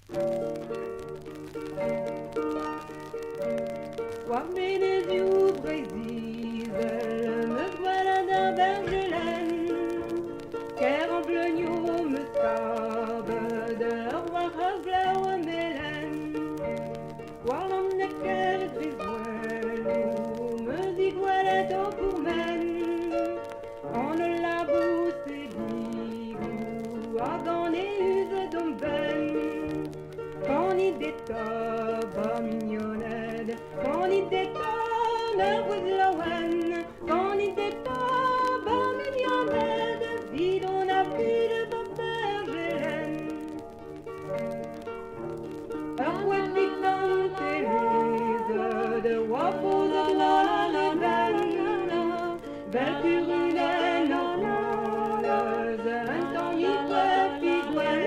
Wa menezioù Breizh-Izel, me voilà d'un verjelenn, ker en bleugnoù me stabe d'ur war glaou melen. War an neker Breizh-Izel, me dit gwelet o pourmen, an la bousse e digou, hag an e use d'om ben. Quand il détonne, ba mignonnette, quand il détonne, verjelenn, quand il détonne, ba mignonnette, vite on a plus de verjelenn. Après piquant et lise, de wafo de la veine, belle curulaine en rose, un temps y peut figouer.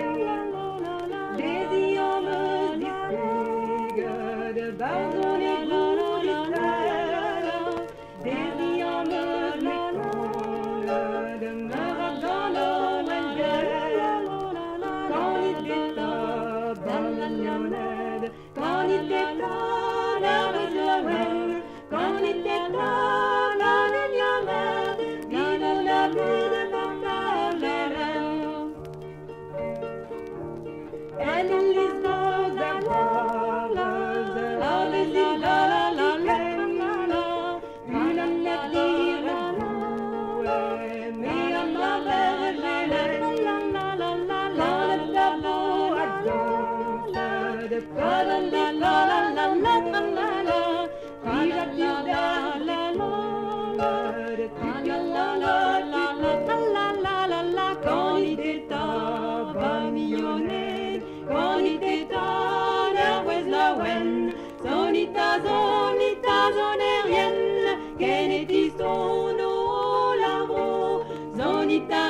Barzon et goude, des lions me méconne, de me dans l'eau quand il détonne, ba mignonnette, quand il détonne, verjelenn, quand il détonne, ba mignonnette, vite on a plus de verjelenn. Elle est les dos à voir, quand il détonne, ba mignonnette, quand il détonne, verjelenn, sonita zonerienne, Kanet son o lavo, zonita